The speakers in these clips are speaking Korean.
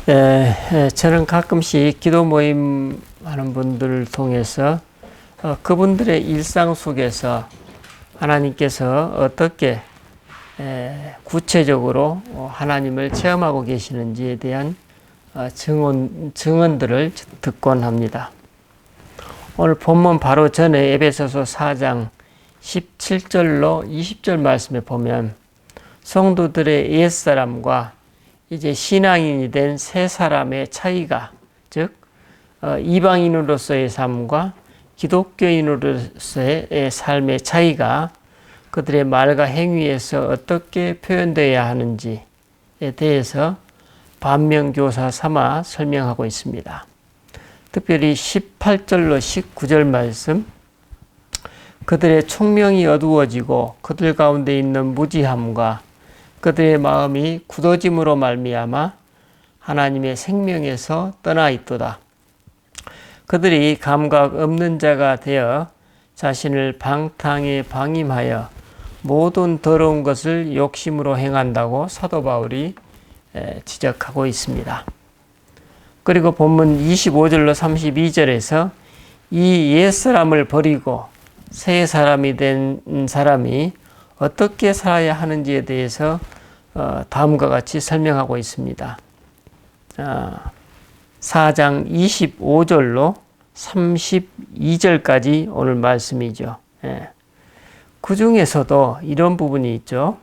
저는 가끔씩 기도 모임 하는 분들을 통해서 그분들의 일상 속에서 하나님께서 어떻게 구체적으로 하나님을 체험하고 계시는지에 대한 증언들을 듣곤 합니다. 오늘 본문 바로 전에 에베소서 4장 17절로 20절 말씀에 보면 성도들의 옛사람과 이제 신앙인이 된 새 사람의 차이가, 즉 이방인으로서의 삶과 기독교인으로서의 삶의 차이가 그들의 말과 행위에서 어떻게 표현되어야 하는지에 대해서 반면교사 삼아 설명하고 있습니다. 특별히 18절로 19절 말씀, 그들의 총명이 어두워지고 그들 가운데 있는 무지함과 그들의 마음이 굳어짐으로 말미암아 하나님의 생명에서 떠나 있도다. 그들이 감각 없는 자가 되어 자신을 방탕에 방임하여 모든 더러운 것을 욕심으로 행한다고 사도 바울이 지적하고 있습니다. 그리고 본문 25절로 32절에서 이 옛사람을 버리고 새 사람이 된 사람이 어떻게 살아야 하는지에 대해서 다음과 같이 설명하고 있습니다. 4장 25절로 32절까지 오늘 말씀이죠. 그 중에서도 이런 부분이 있죠.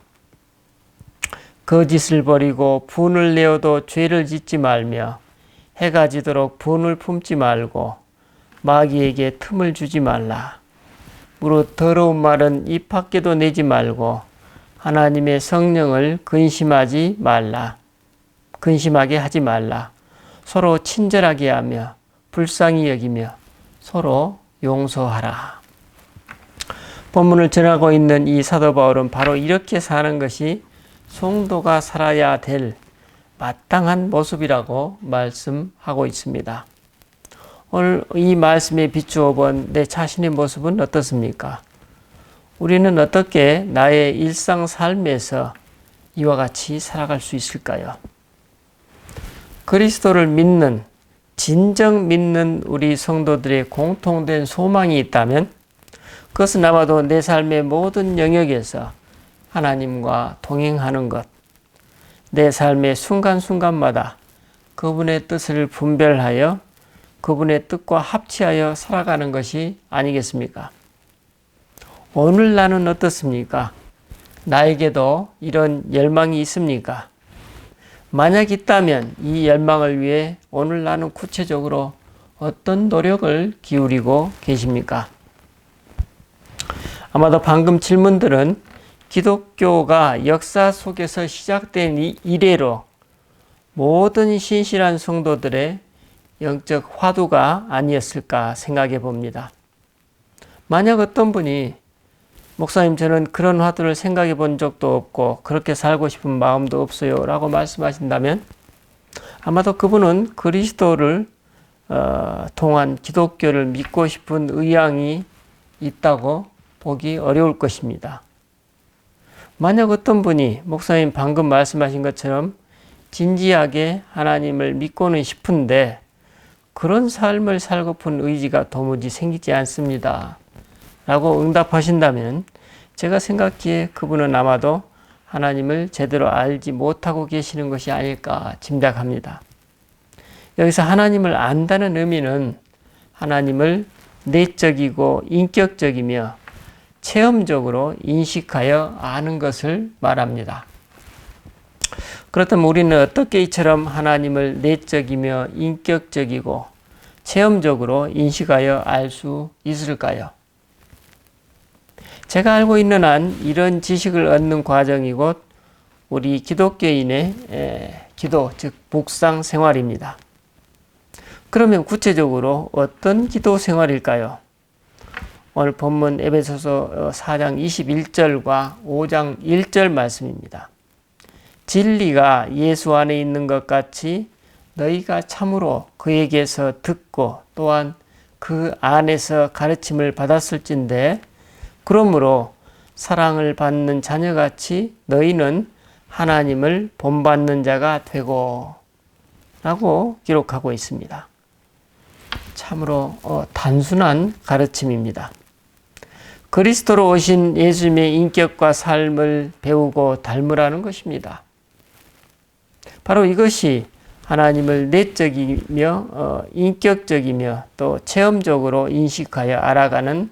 거짓을 버리고 분을 내어도 죄를 짓지 말며 해가 지도록 분을 품지 말고 마귀에게 틈을 주지 말라. 무릇 더러운 말은 입 밖에도 내지 말고 하나님의 성령을 근심하게 하지 말라. 서로 친절하게 하며 불쌍히 여기며 서로 용서하라. 본문을 전하고 있는 이 사도 바울은 바로 이렇게 사는 것이 성도가 살아야 될 마땅한 모습이라고 말씀하고 있습니다. 오늘 이 말씀에 비추어 본 내 자신의 모습은 어떻습니까? 우리는 어떻게 나의 일상 삶에서 이와 같이 살아갈 수 있을까요? 그리스도를 믿는, 진정 믿는 우리 성도들의 공통된 소망이 있다면 그것은 아마도 내 삶의 모든 영역에서 하나님과 동행하는 것, 내 삶의 순간순간마다 그분의 뜻을 분별하여 그분의 뜻과 합치하여 살아가는 것이 아니겠습니까? 오늘 나는 어떻습니까? 나에게도 이런 열망이 있습니까? 만약 있다면 이 열망을 위해 오늘 나는 구체적으로 어떤 노력을 기울이고 계십니까? 아마도 방금 질문들은 기독교가 역사 속에서 시작된 이래로 모든 신실한 성도들의 영적 화두가 아니었을까 생각해 봅니다. 만약 어떤 분이 목사님 저는 그런 화두를 생각해 본 적도 없고 그렇게 살고 싶은 마음도 없어요 라고 말씀하신다면 아마도 그분은 그리스도를 통한 기독교를 믿고 싶은 의향이 있다고 보기 어려울 것입니다. 만약 어떤 분이 목사님 방금 말씀하신 것처럼 진지하게 하나님을 믿고는 싶은데 그런 삶을 살고픈 의지가 도무지 생기지 않습니다 라고 응답하신다면 제가 생각기에 그분은 아마도 하나님을 제대로 알지 못하고 계시는 것이 아닐까 짐작합니다. 여기서 하나님을 안다는 의미는 하나님을 내적이고 인격적이며 체험적으로 인식하여 아는 것을 말합니다. 그렇다면 우리는 어떻게 이처럼 하나님을 내적이며 인격적이고 체험적으로 인식하여 알 수 있을까요? 제가 알고 있는 한 이런 지식을 얻는 과정이 곧 우리 기독교인의 기도, 즉 묵상 생활입니다. 그러면 구체적으로 어떤 기도 생활일까요? 오늘 본문 에베소서 4장 21절과 5장 1절 말씀입니다. 진리가 예수 안에 있는 것 같이 너희가 참으로 그에게서 듣고 또한 그 안에서 가르침을 받았을진데 그러므로 사랑을 받는 자녀같이 너희는 하나님을 본받는 자가 되고 라고 기록하고 있습니다. 참으로 단순한 가르침입니다. 그리스도로 오신 예수님의 인격과 삶을 배우고 닮으라는 것입니다. 바로 이것이 하나님을 내적이며 인격적이며 또 체험적으로 인식하여 알아가는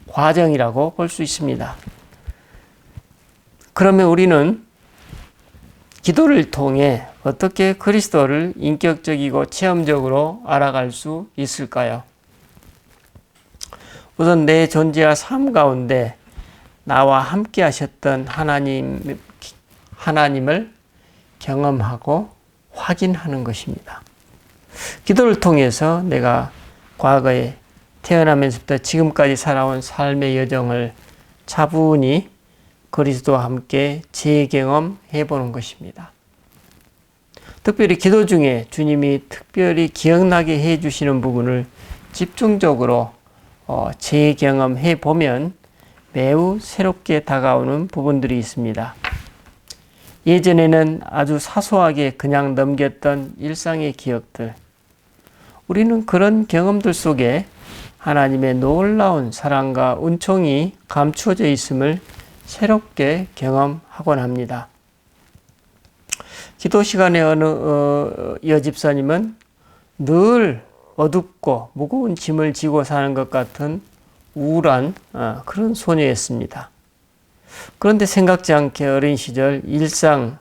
과정이라고 볼 수 있습니다. 그러면 우리는 기도를 통해 어떻게 그리스도를 인격적이고 체험적으로 알아갈 수 있을까요? 우선 내 존재와 삶 가운데 나와 함께 하셨던 하나님을 경험하고 확인하는 것입니다. 기도를 통해서 내가 과거에 태어나면서부터 지금까지 살아온 삶의 여정을 차분히 그리스도와 함께 재경험해 보는 것입니다. 특별히 기도 중에 주님이 특별히 기억나게 해 주시는 부분을 집중적으로 재경험해 보면 매우 새롭게 다가오는 부분들이 있습니다. 예전에는 아주 사소하게 그냥 넘겼던 일상의 기억들, 우리는 그런 경험들 속에 하나님의 놀라운 사랑과 은총이 감추어져 있음을 새롭게 경험하곤 합니다. 기도 시간에 어느 여집사님은 늘 어둡고 무거운 짐을 지고 사는 것 같은 우울한 그런 소녀였습니다. 그런데 생각지 않게 어린 시절 일상의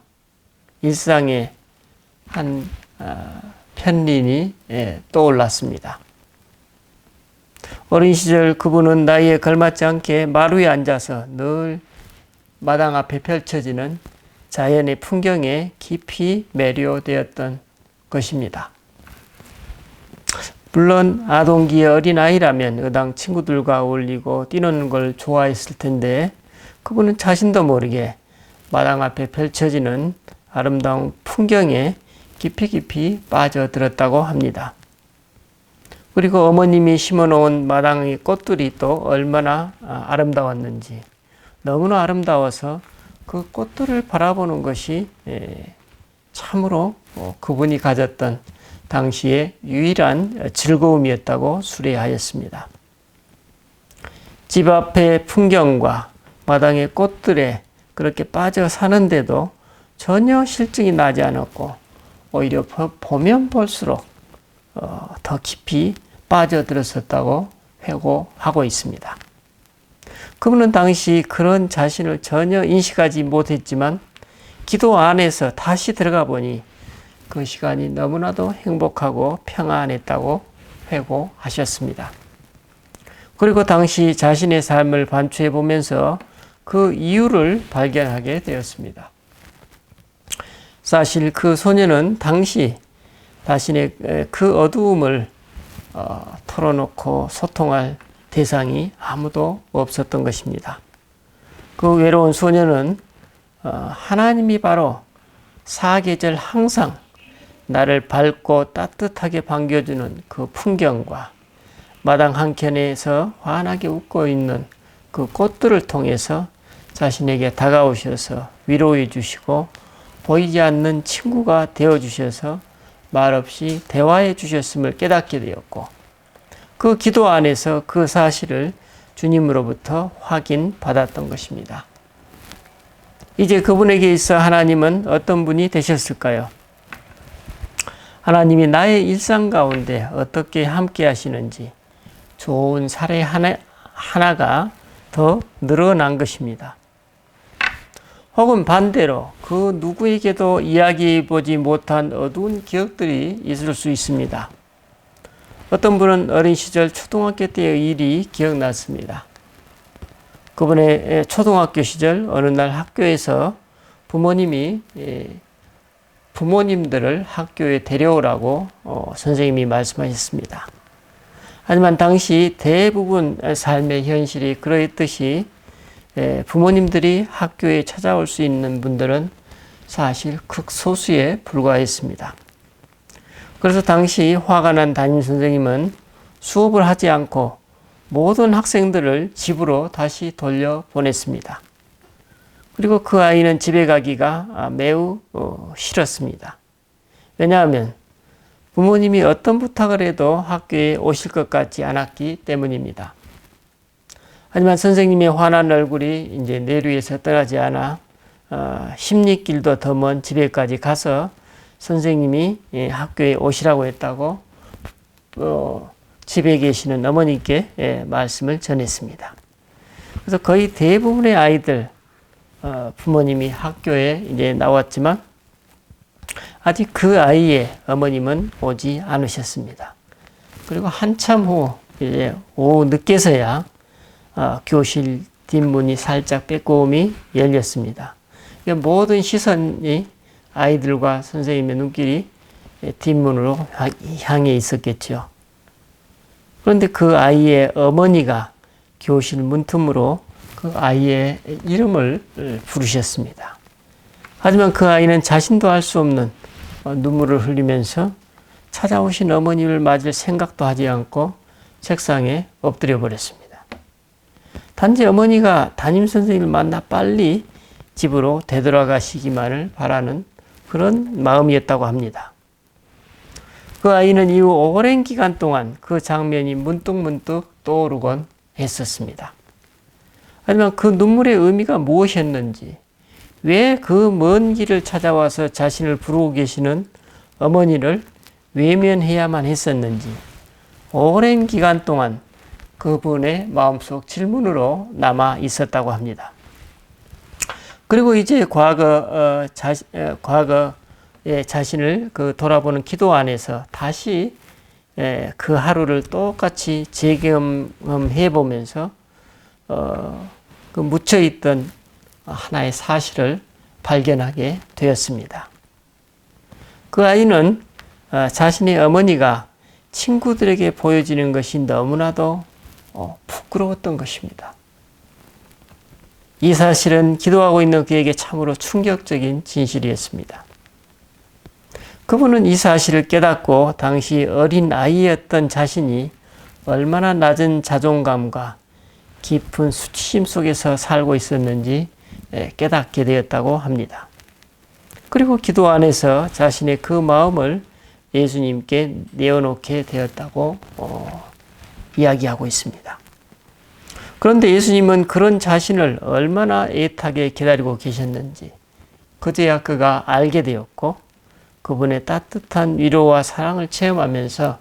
한 편린이 떠올랐습니다. 어린 시절 그분은 나이에 걸맞지 않게 마루에 앉아서 늘 마당 앞에 펼쳐지는 자연의 풍경에 깊이 매료되었던 것입니다. 물론 아동기의 어린아이라면 의당 친구들과 어울리고 뛰노는 걸 좋아했을 텐데 그분은 자신도 모르게 마당 앞에 펼쳐지는 아름다운 풍경에 깊이 빠져들었다고 합니다. 그리고 어머님이 심어놓은 마당의 꽃들이 또 얼마나 아름다웠는지, 너무나 아름다워서 그 꽃들을 바라보는 것이 참으로 그분이 가졌던 당시의 유일한 즐거움이었다고 수레하였습니다. 집 앞의 풍경과 마당의 꽃들에 그렇게 빠져 사는데도 전혀 실증이 나지 않았고 오히려 보면 볼수록 더 깊이 빠져들었었다고 회고하고 있습니다. 그분은 당시 그런 자신을 전혀 인식하지 못했지만 기도 안에서 다시 들어가 보니 그 시간이 너무나도 행복하고 평안했다고 회고하셨습니다. 그리고 당시 자신의 삶을 반추해 보면서 그 이유를 발견하게 되었습니다. 사실 그 소녀는 당시 자신의 그 어두움을 털어놓고 소통할 대상이 아무도 없었던 것입니다. 그 외로운 소녀는 하나님이 바로 사계절 항상 나를 밝고 따뜻하게 반겨주는 그 풍경과 마당 한켠에서 환하게 웃고 있는 그 꽃들을 통해서 자신에게 다가오셔서 위로해 주시고 보이지 않는 친구가 되어 주셔서 말없이 대화해 주셨음을 깨닫게 되었고 그 기도 안에서 그 사실을 주님으로부터 확인받았던 것입니다. 이제 그분에게 있어 하나님은 어떤 분이 되셨을까요? 하나님이 나의 일상 가운데 어떻게 함께 하시는지 좋은 사례 하나가 더 늘어난 것입니다. 혹은 반대로 그 누구에게도 이야기해 보지 못한 어두운 기억들이 있을 수 있습니다. 어떤 분은 어린 시절 초등학교 때의 일이 기억났습니다. 그분의 초등학교 시절 어느 날 학교에서 부모님이 부모님들을 학교에 데려오라고 선생님이 말씀하셨습니다. 하지만 당시 대부분 삶의 현실이 그러했듯이 부모님들이 학교에 찾아올 수 있는 분들은 사실 극소수에 불과했습니다. 그래서 당시 화가 난 담임선생님은 수업을 하지 않고 모든 학생들을 집으로 다시 돌려보냈습니다. 그리고 그 아이는 집에 가기가 매우 싫었습니다. 왜냐하면 부모님이 어떤 부탁을 해도 학교에 오실 것 같지 않았기 때문입니다. 하지만 선생님의 환한 얼굴이 이제 내류에서 떠나지 않아 10리길도 더 먼 집에까지 가서 선생님이 학교에 오시라고 했다고 집에 계시는 어머니께 말씀을 전했습니다. 그래서 거의 대부분의 아이들 부모님이 학교에 이제 나왔지만 아직 그 아이의 어머님은 오지 않으셨습니다. 그리고 한참 후 이제 오후 늦게서야 교실 뒷문이 살짝 빼꼼히 열렸습니다. 모든 시선이 아이들과 선생님의 눈길이 뒷문으로 향해 있었겠죠. 그런데 그 아이의 어머니가 교실 문틈으로 그 아이의 이름을 부르셨습니다. 하지만 그 아이는 자신도 알 수 없는 눈물을 흘리면서 찾아오신 어머니를 맞을 생각도 하지 않고 책상에 엎드려 버렸습니다. 단지 어머니가 담임선생님을 만나 빨리 집으로 되돌아가시기만을 바라는 그런 마음이었다고 합니다. 그 아이는 이후 오랜 기간 동안 그 장면이 문득문득 떠오르곤 했었습니다. 하지만 그 눈물의 의미가 무엇이었는지, 왜 그 먼 길을 찾아와서 자신을 부르고 계시는 어머니를 외면해야만 했었는지 오랜 기간 동안 그분의 마음속 질문으로 남아 있었다고 합니다. 그리고 이제 과거의 자신을 돌아보는 기도 안에서 다시 그 하루를 똑같이 재경험해 보면서 그 묻혀있던 하나의 사실을 발견하게 되었습니다. 그 아이는 자신의 어머니가 친구들에게 보여지는 것이 너무나도 부끄러웠던 것입니다. 이 사실은 기도하고 있는 그에게 참으로 충격적인 진실이었습니다. 그분은 이 사실을 깨닫고 당시 어린 아이였던 자신이 얼마나 낮은 자존감과 깊은 수치심 속에서 살고 있었는지 깨닫게 되었다고 합니다. 그리고 기도 안에서 자신의 그 마음을 예수님께 내어놓게 되었다고 이야기하고 있습니다. 그런데 예수님은 그런 자신을 얼마나 애타게 기다리고 계셨는지 그제야 그가 알게 되었고 그분의 따뜻한 위로와 사랑을 체험하면서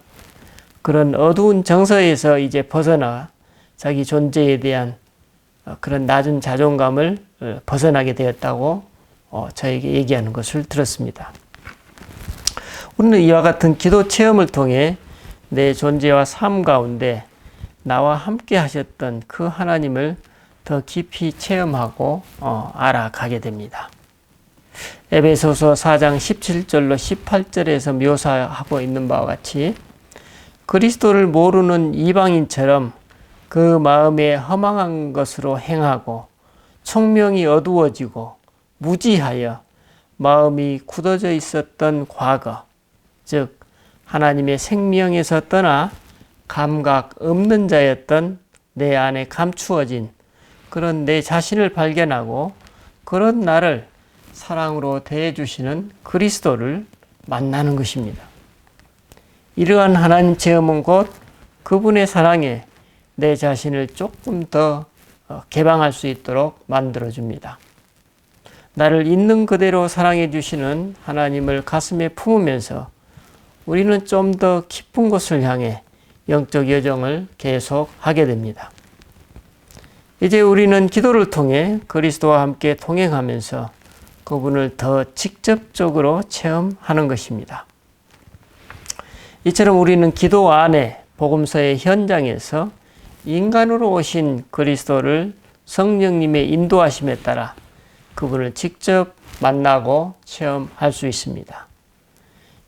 그런 어두운 정서에서 이제 벗어나 자기 존재에 대한 그런 낮은 자존감을 벗어나게 되었다고 저에게 얘기하는 것을 들었습니다. 우리는 이와 같은 기도 체험을 통해 내 존재와 삶 가운데 나와 함께 하셨던 그 하나님을 더 깊이 체험하고 알아가게 됩니다. 에베소서 4장 17절로 18절에서 묘사하고 있는 바와 같이 그리스도를 모르는 이방인처럼 그 마음에 허망한 것으로 행하고 총명이 어두워지고 무지하여 마음이 굳어져 있었던 과거, 즉 하나님의 생명에서 떠나 감각 없는 자였던 내 안에 감추어진 그런 내 자신을 발견하고 그런 나를 사랑으로 대해주시는 그리스도를 만나는 것입니다. 이러한 하나님 체험은 곧 그분의 사랑에 내 자신을 조금 더 개방할 수 있도록 만들어줍니다. 나를 있는 그대로 사랑해 주시는 하나님을 가슴에 품으면서 우리는 좀 더 깊은 곳을 향해 영적 여정을 계속하게 됩니다. 이제 우리는 기도를 통해 그리스도와 함께 동행하면서 그분을 더 직접적으로 체험하는 것입니다. 이처럼 우리는 기도 안에 복음서의 현장에서 인간으로 오신 그리스도를 성령님의 인도하심에 따라 그분을 직접 만나고 체험할 수 있습니다.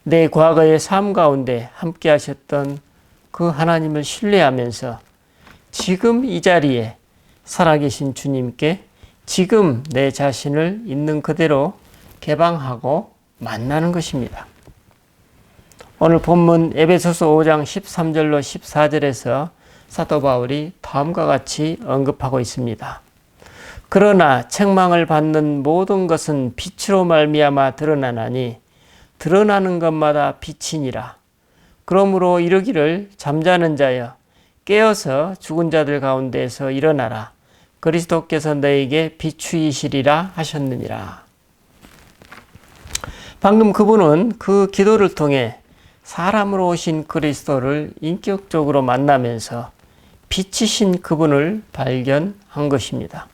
내 과거의 삶 가운데 함께 하셨던 그 하나님을 신뢰하면서 지금 이 자리에 살아계신 주님께 지금 내 자신을 있는 그대로 개방하고 만나는 것입니다. 오늘 본문 에베소서 5장 13절로 14절에서 사도 바울이 다음과 같이 언급하고 있습니다. 그러나 책망을 받는 모든 것은 빛으로 말미암아 드러나나니 드러나는 것마다 빛이니라. 그러므로 이르기를 잠자는 자여 깨어서 죽은 자들 가운데서 일어나라. 그리스도께서 너에게 비추이시리라 하셨느니라. 방금 그분은 그 기도를 통해 사람으로 오신 그리스도를 인격적으로 만나면서 빛이신 그분을 발견한 것입니다.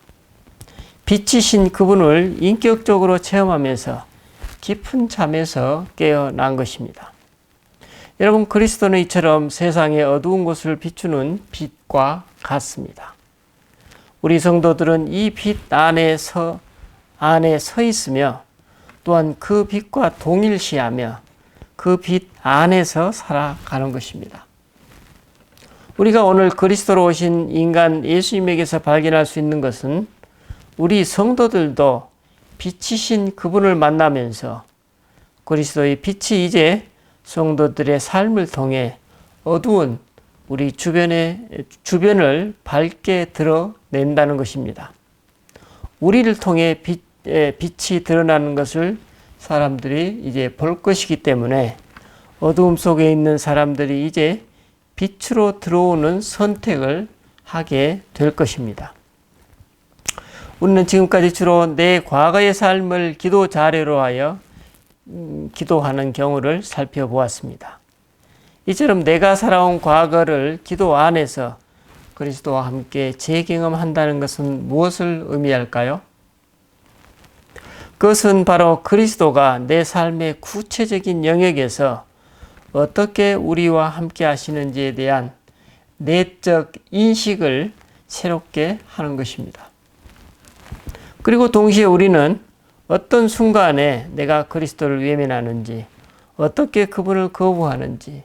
빛이신 그분을 인격적으로 체험하면서 깊은 잠에서 깨어난 것입니다. 여러분, 그리스도는 이처럼 세상의 어두운 곳을 비추는 빛과 같습니다. 우리 성도들은 이 빛 안에 서 있으며 또한 그 빛과 동일시하며 그 빛 안에서 살아가는 것입니다. 우리가 오늘 그리스도로 오신 인간 예수님에게서 발견할 수 있는 것은 우리 성도들도 빛이신 그분을 만나면서 그리스도의 빛이 이제 성도들의 삶을 통해 어두운 우리 주변을 밝게 드러낸다는 것입니다. 우리를 통해 빛이 드러나는 것을 사람들이 이제 볼 것이기 때문에 어두움 속에 있는 사람들이 이제 빛으로 들어오는 선택을 하게 될 것입니다. 우리는 지금까지 주로 내 과거의 삶을 기도 자료로 하여 기도하는 경우를 살펴보았습니다. 이처럼 내가 살아온 과거를 기도 안에서 그리스도와 함께 재경험한다는 것은 무엇을 의미할까요? 그것은 바로 그리스도가 내 삶의 구체적인 영역에서 어떻게 우리와 함께 하시는지에 대한 내적 인식을 새롭게 하는 것입니다. 그리고 동시에 우리는 어떤 순간에 내가 그리스도를 외면하는지, 어떻게 그분을 거부하는지,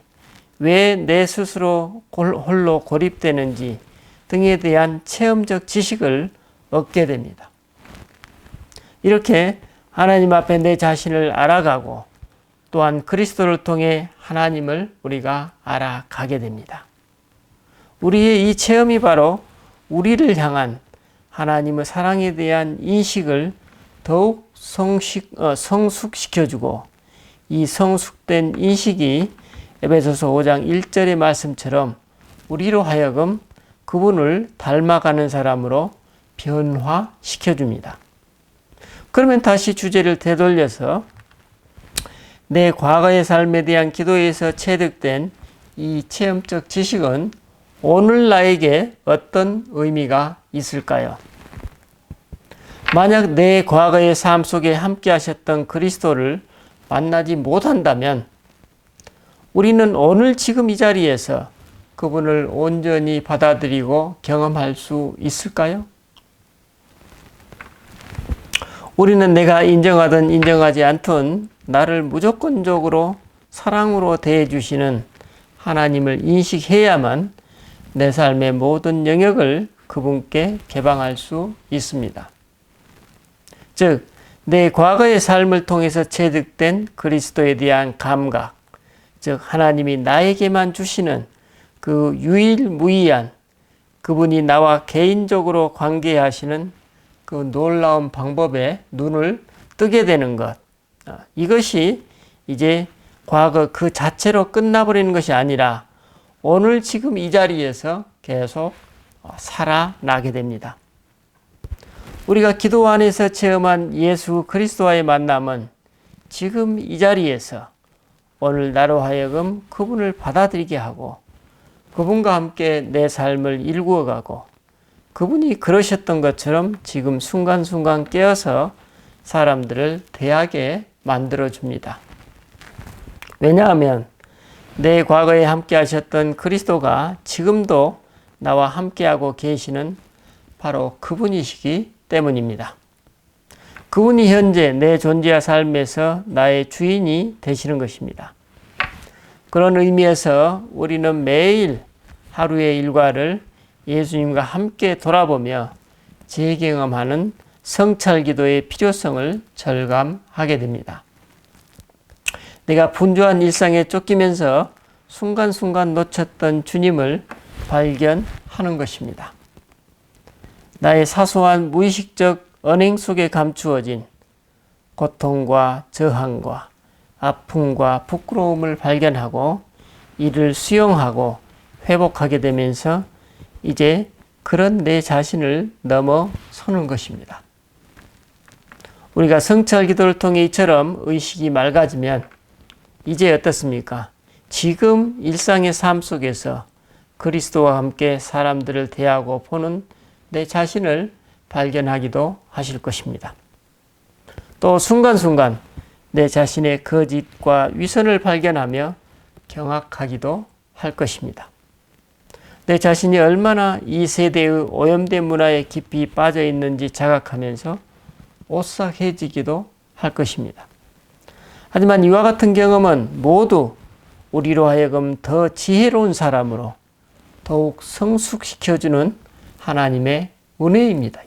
왜 내 스스로 홀로 고립되는지 등에 대한 체험적 지식을 얻게 됩니다. 이렇게 하나님 앞에 내 자신을 알아가고 또한 그리스도를 통해 하나님을 우리가 알아가게 됩니다. 우리의 이 체험이 바로 우리를 향한 하나님의 사랑에 대한 인식을 더욱 성숙시켜주고 이 성숙된 인식이 에베소서 5장 1절의 말씀처럼 우리로 하여금 그분을 닮아가는 사람으로 변화시켜줍니다. 그러면 다시 주제를 되돌려서 내 과거의 삶에 대한 기도에서 체득된 이 체험적 지식은 오늘 나에게 어떤 의미가 있을까요? 만약 내 과거의 삶 속에 함께 하셨던 그리스도를 만나지 못한다면 우리는 오늘 지금 이 자리에서 그분을 온전히 받아들이고 경험할 수 있을까요? 우리는 내가 인정하든 인정하지 않든 나를 무조건적으로 사랑으로 대해주시는 하나님을 인식해야만 내 삶의 모든 영역을 그분께 개방할 수 있습니다. 즉, 내 과거의 삶을 통해서 체득된 그리스도에 대한 감각, 즉 하나님이 나에게만 주시는 그 유일무이한 그분이 나와 개인적으로 관계하시는 그 놀라운 방법에 눈을 뜨게 되는 것, 이것이 이제 과거 그 자체로 끝나버리는 것이 아니라 오늘 지금 이 자리에서 계속 살아나게 됩니다. 우리가 기도 안에서 체험한 예수 그리스도와의 만남은 지금 이 자리에서 오늘 나로 하여금 그분을 받아들이게 하고 그분과 함께 내 삶을 일구어가고 그분이 그러셨던 것처럼 지금 순간순간 깨어서 사람들을 대하게 만들어줍니다. 왜냐하면 내 과거에 함께 하셨던 그리스도가 지금도 나와 함께하고 계시는 바로 그분이시기 때문입니다. 그분이 현재 내 존재와 삶에서 나의 주인이 되시는 것입니다. 그런 의미에서 우리는 매일 하루의 일과를 예수님과 함께 돌아보며 재경험하는 성찰기도의 필요성을 절감하게 됩니다. 내가 분주한 일상에 쫓기면서 순간순간 놓쳤던 주님을 발견하는 것입니다. 나의 사소한 무의식적 언행 속에 감추어진 고통과 저항과 아픔과 부끄러움을 발견하고 이를 수용하고 회복하게 되면서 이제 그런 내 자신을 넘어서는 것입니다. 우리가 성찰 기도를 통해 이처럼 의식이 맑아지면 이제 어떻습니까? 지금 일상의 삶 속에서 그리스도와 함께 사람들을 대하고 보는 내 자신을 발견하기도 하실 것입니다. 또 순간순간 내 자신의 거짓과 위선을 발견하며 경악하기도 할 것입니다. 내 자신이 얼마나 이 세대의 오염된 문화에 깊이 빠져 있는지 자각하면서 오싹해지기도 할 것입니다. 하지만 이와 같은 경험은 모두 우리로 하여금 더 지혜로운 사람으로 더욱 성숙시켜주는 하나님의 은혜입니다.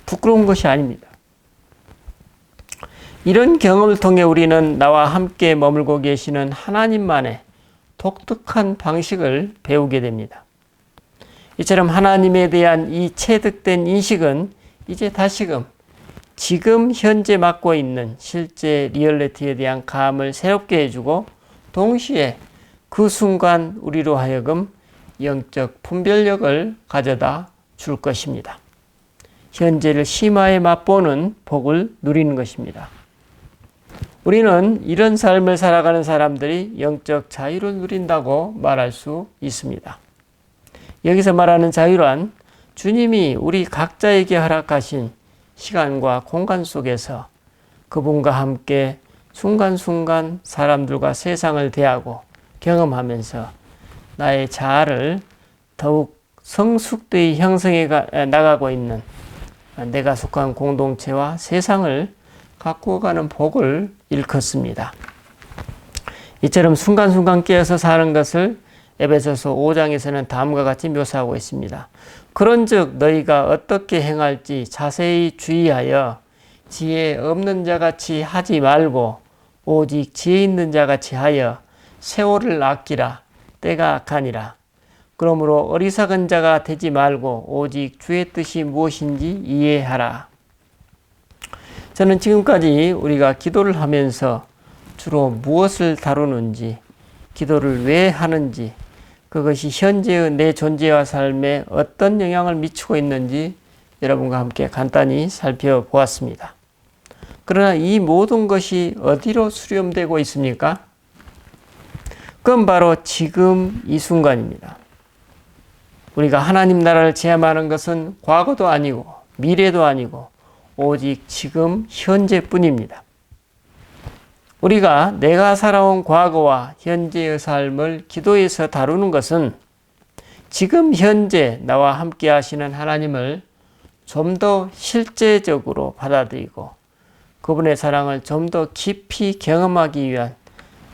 부끄러운 것이 아닙니다. 이런 경험을 통해 우리는 나와 함께 머물고 계시는 하나님만의 독특한 방식을 배우게 됩니다. 이처럼 하나님에 대한 이 체득된 인식은 이제 다시금 지금 현재 맡고 있는 실제 리얼리티에 대한 감을 새롭게 해주고 동시에 그 순간 우리로 하여금 영적 분별력을 가져다 줄 것입니다. 현재를 심화에 맛보는 복을 누리는 것입니다. 우리는 이런 삶을 살아가는 사람들이 영적 자유를 누린다고 말할 수 있습니다. 여기서 말하는 자유란 주님이 우리 각자에게 허락하신 시간과 공간 속에서 그분과 함께 순간순간 사람들과 세상을 대하고 경험하면서 나의 자아를 더욱 성숙되이 형성해 나가고 있는 내가 속한 공동체와 세상을 가꾸어가는 복을 일컫습니다. 이처럼 순간순간 깨어서 사는 것을 에베소서 5장에서는 다음과 같이 묘사하고 있습니다. 그런즉 너희가 어떻게 행할지 자세히 주의하여 지혜 없는 자같이 하지 말고 오직 지혜 있는 자같이 하여 세월을 아끼라. 때가 악하니라. 그러므로 어리석은 자가 되지 말고 오직 주의 뜻이 무엇인지 이해하라. 저는 지금까지 우리가 기도를 하면서 주로 무엇을 다루는지, 기도를 왜 하는지, 그것이 현재의 내 존재와 삶에 어떤 영향을 미치고 있는지 여러분과 함께 간단히 살펴보았습니다. 그러나 이 모든 것이 어디로 수렴되고 있습니까? 그건 바로 지금 이 순간입니다. 우리가 하나님 나라를 체험하는 것은 과거도 아니고 미래도 아니고 오직 지금 현재뿐입니다. 우리가 내가 살아온 과거와 현재의 삶을 기도에서 다루는 것은 지금 현재 나와 함께 하시는 하나님을 좀 더 실제적으로 받아들이고 그분의 사랑을 좀 더 깊이 경험하기 위한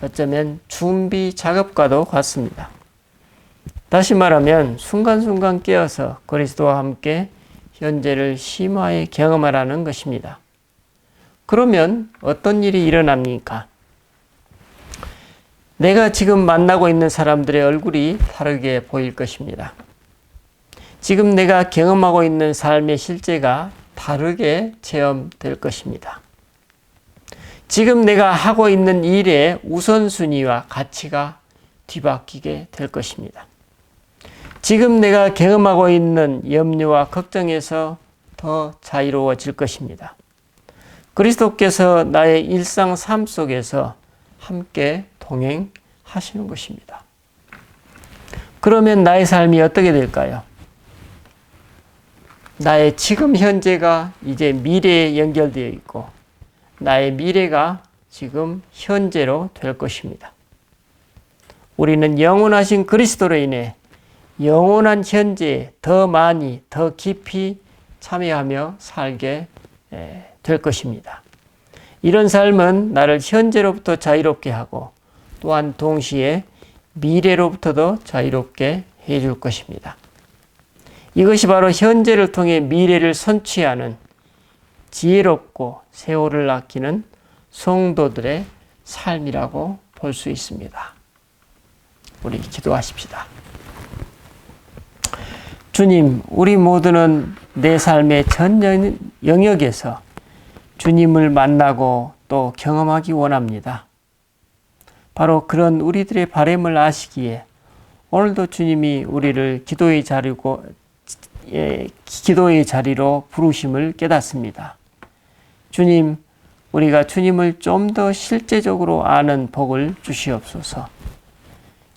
어쩌면 준비 작업과도 같습니다. 다시 말하면 순간순간 깨어서 그리스도와 함께 현재를 심화에 경험하라는 것입니다. 그러면 어떤 일이 일어납니까? 내가 지금 만나고 있는 사람들의 얼굴이 다르게 보일 것입니다. 지금 내가 경험하고 있는 삶의 실제가 다르게 체험될 것입니다. 지금 내가 하고 있는 일의 우선순위와 가치가 뒤바뀌게 될 것입니다. 지금 내가 경험하고 있는 염려와 걱정에서 더 자유로워질 것입니다. 그리스도께서 나의 일상 삶 속에서 함께 동행하시는 것입니다. 그러면 나의 삶이 어떻게 될까요? 나의 지금 현재가 이제 미래에 연결되어 있고 나의 미래가 지금 현재로 될 것입니다. 우리는 영원하신 그리스도로 인해 영원한 현재에 더 많이, 더 깊이 참여하며 살게 될 것입니다. 이런 삶은 나를 현재로부터 자유롭게 하고 또한 동시에 미래로부터도 자유롭게 해줄 것입니다. 이것이 바로 현재를 통해 미래를 선취하는 지혜롭고 세월을 아끼는 성도들의 삶이라고 볼 수 있습니다. 우리 기도하십시다. 주님, 우리 모두는 내 삶의 전 영역에서 주님을 만나고 또 경험하기 원합니다. 바로 그런 우리들의 바람을 아시기에 오늘도 주님이 우리를 기도의 자리로 부르심을 깨닫습니다. 주님, 우리가 주님을 좀 더 실제적으로 아는 복을 주시옵소서.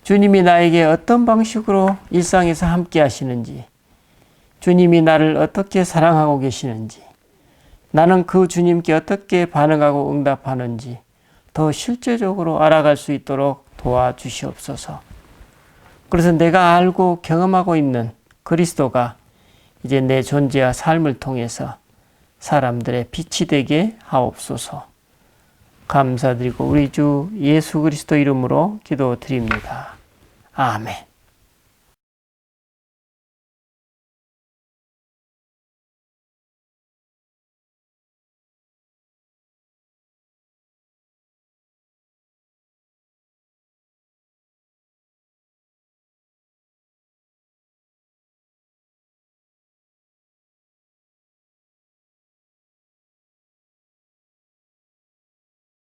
주님이 나에게 어떤 방식으로 일상에서 함께 하시는지, 주님이 나를 어떻게 사랑하고 계시는지, 나는 그 주님께 어떻게 반응하고 응답하는지 더 실제적으로 알아갈 수 있도록 도와주시옵소서. 그래서 내가 알고 경험하고 있는 그리스도가 이제 내 존재와 삶을 통해서 사람들의 빛이 되게 하옵소서. 감사드리고 우리 주 예수 그리스도 이름으로 기도드립니다. 아멘.